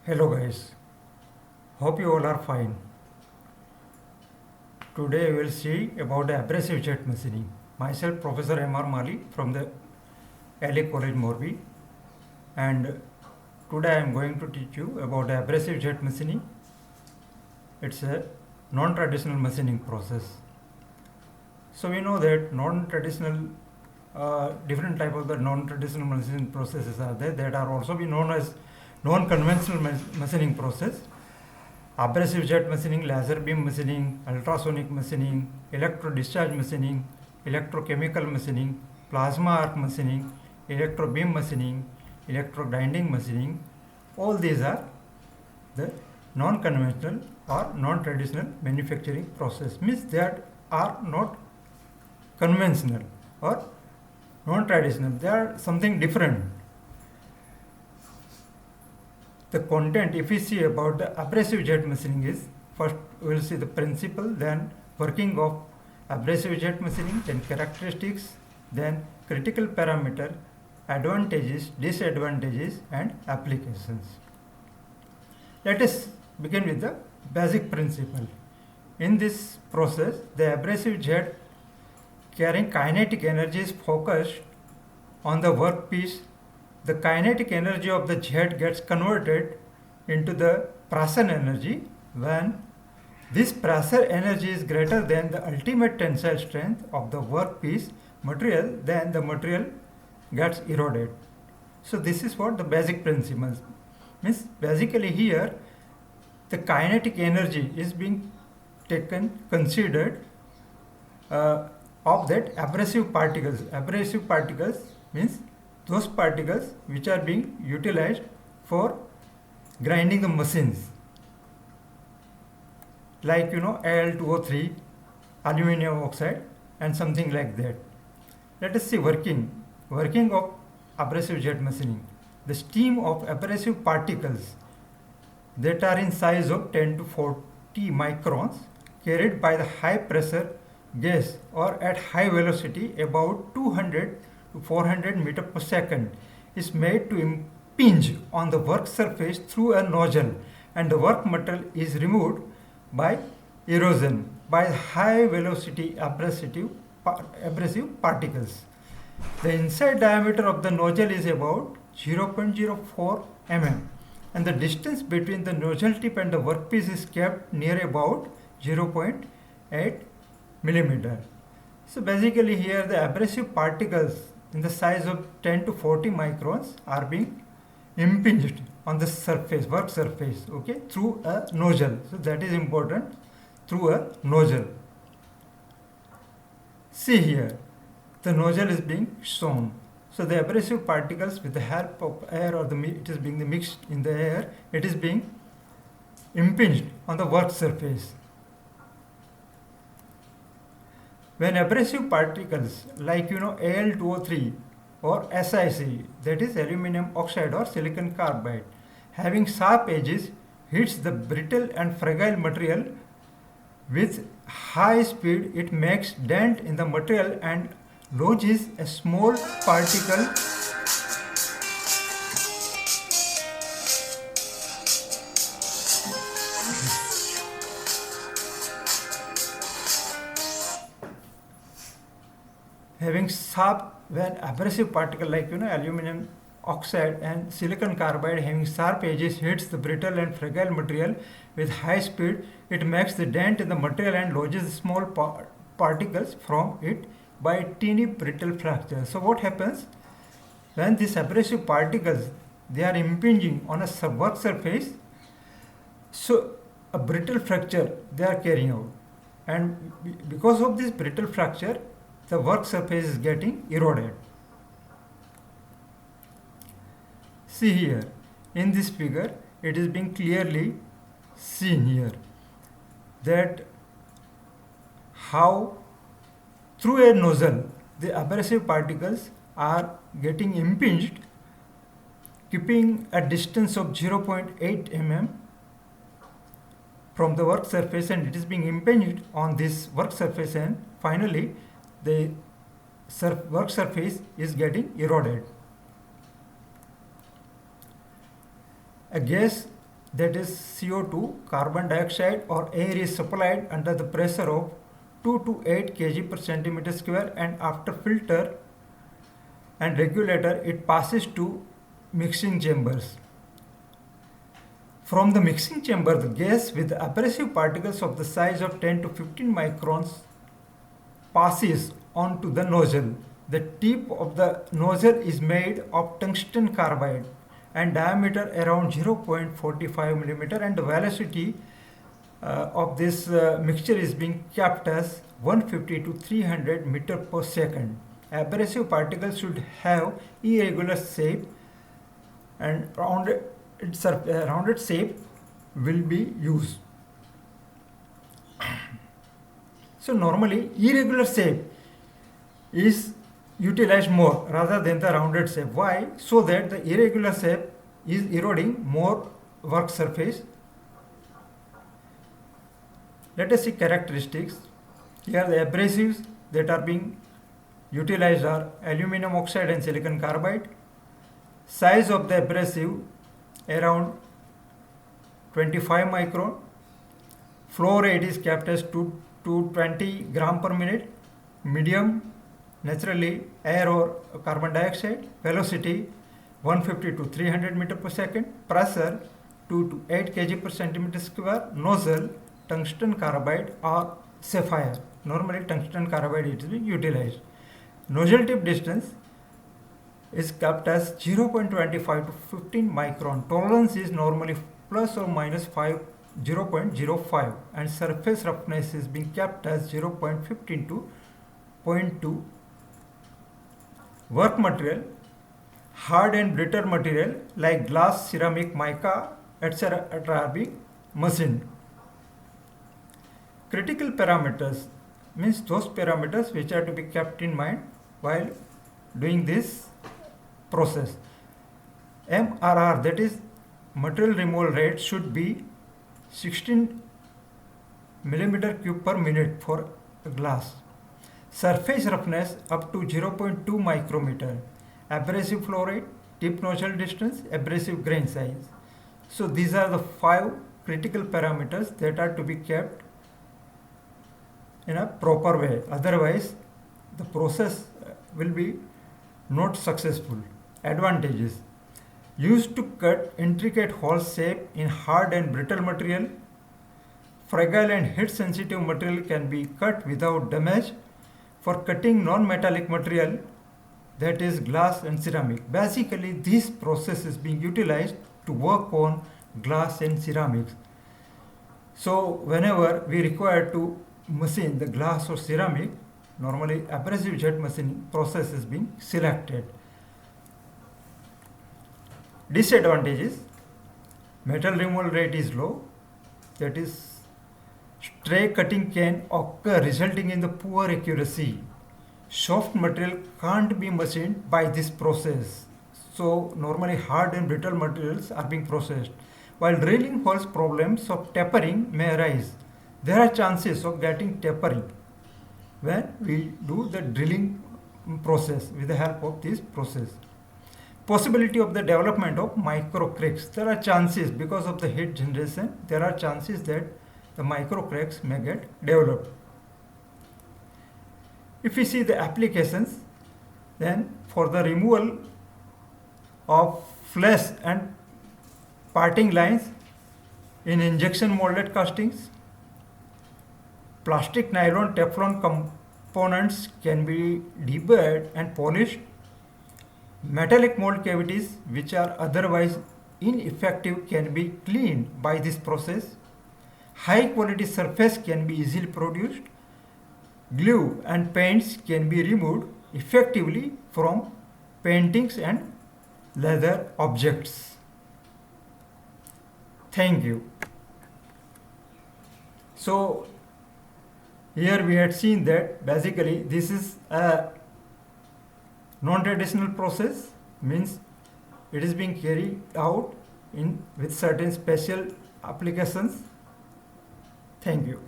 Hello guys, hope you all are fine. Today we will see about abrasive jet machining. Myself Professor M.R. Mali from the LA College Morbi, and today I am going to teach you about abrasive jet machining. It's a non-traditional machining process. So we know that non-traditional different type of the non-traditional machining processes are there that are also be known as non-conventional machining process. Abrasive jet machining, laser beam machining, ultrasonic machining, electro discharge machining, electrochemical machining, plasma arc machining, electro beam machining, electro grinding machining. All these are the non-conventional or non-traditional manufacturing process. Means they are not conventional or non-traditional. They are something different. The content, if we see about the abrasive jet machining, is first we will see the principle, then working of abrasive jet machining, then characteristics, then critical parameter, advantages, disadvantages, and applications. Let us begin with the basic principle. In this process, the abrasive jet carrying kinetic energy is focused on the workpiece. The kinetic energy of the jet gets converted into the pressure energy when this pressure energy is greater than the ultimate tensile strength of the workpiece material, then the material gets eroded. So this is what the basic principles means. Basically here the kinetic energy is being considered of that abrasive particles. Abrasive particles means those particles which are being utilized for grinding the machines, like Al2O3, aluminum oxide, and something like that. Let us see working of abrasive jet machining. The stream of abrasive particles that are in size of 10 to 40 microns carried by the high pressure gas or at high velocity about 200 to 400 meter per second is made to impinge on the work surface through a nozzle, and the work material is removed by erosion by high velocity abrasive particles. The inside diameter of the nozzle is about 0.04 mm, and the distance between the nozzle tip and the workpiece is kept near about 0.8 millimeter. So basically here the abrasive particles in the size of 10 to 40 microns are being impinged on the surface, work surface, okay, through a nozzle. So that is important, through a nozzle. See here, the nozzle is being shown. So the abrasive particles, with the help of air, or it is being mixed in the air, it is being impinged on the work surface. When abrasive particles like Al2O3 or SiC, that is aluminum oxide or silicon carbide, having sharp edges hits the brittle and fragile material with high speed, it makes dent in the material and lodges a small particle having sharp, when abrasive particle like aluminum oxide and silicon carbide having sharp edges hits the brittle and fragile material with high speed, it makes the dent in the material and lodges small particles from it by teeny brittle fracture. So what happens when these abrasive particles, they are impinging on a work surface? So a brittle fracture they are carrying out, and because of this brittle fracture the work surface is getting eroded. See here, in this figure, it is being clearly seen here that how through a nozzle the abrasive particles are getting impinged, keeping a distance of 0.8 mm from the work surface, and it is being impinged on this work surface, and finally the work surface is getting eroded. A gas that is CO2, carbon dioxide or air is supplied under the pressure of 2 to 8 kg per centimeter square, and after filter and regulator it passes to mixing chambers. From the mixing chamber, the gas with abrasive particles of the size of 10 to 15 microns passes onto the nozzle. The tip of the nozzle is made of tungsten carbide and diameter around 0.45 millimeter, and the velocity of this mixture is being kept as 150 to 300 meter per second. Abrasive particles should have irregular shape, and rounded shape will be used. So normally irregular shape is utilized more rather than the rounded shape. Why? So that the irregular shape is eroding more work surface. Let us see characteristics. Here the abrasives that are being utilized are aluminum oxide and silicon carbide. Size of the abrasive around 25 micron. Flow rate is kept as 2 to 20 gram per minute. Medium, naturally air or carbon dioxide. Velocity 150 to 300 meter per second. Pressure 2 to 8 kg per centimeter square. Nozzle tungsten carbide or sapphire. Normally tungsten carbide is utilized. Nozzle tip distance is kept as 0.25 to 15 micron. Tolerance is normally plus or minus 0.05, and surface roughness is being kept as 0.15 to 0.2. Work material, hard and brittle material like glass, ceramic, mica, etc. are being machined. Critical parameters means those parameters which are to be kept in mind while doing this process. MRR, that is material removal rate, should be 16 millimeter cube per minute for glass. Surface roughness up to 0.2 micrometer. Abrasive flow rate, tip nozzle distance, abrasive grain size. So these are the 5 critical parameters that are to be kept in a proper way. Otherwise, the process will be not successful. Advantages: used to cut intricate hole shape in hard and brittle material. Fragile and heat sensitive material can be cut without damage. For cutting non-metallic material, that is glass and ceramic. Basically, this process is being utilized to work on glass and ceramics. So whenever we require to machine the glass or ceramic, normally abrasive jet machining process is being selected. Disadvantages: metal removal rate is low, that is stray cutting can occur resulting in the poor accuracy. Soft material can't be machined by this process. So normally hard and brittle materials are being processed. While drilling holes, problems of tapering may arise. There are chances of getting tapering when we do the drilling process with the help of this process. Possibility of the development of micro cracks. There are chances, because of the heat generation, there are chances that the micro cracks may get developed. If we see the applications, then for the removal of flash and parting lines in injection molded castings, plastic, nylon, Teflon components can be deburred and polished. Metallic mold cavities which are otherwise ineffective can be cleaned by this process. High quality surface can be easily produced. Glue and paints can be removed effectively from paintings and leather objects. Thank you. So here we had seen that basically this is a non-traditional process, means it is being carried out with certain special applications. Thank you.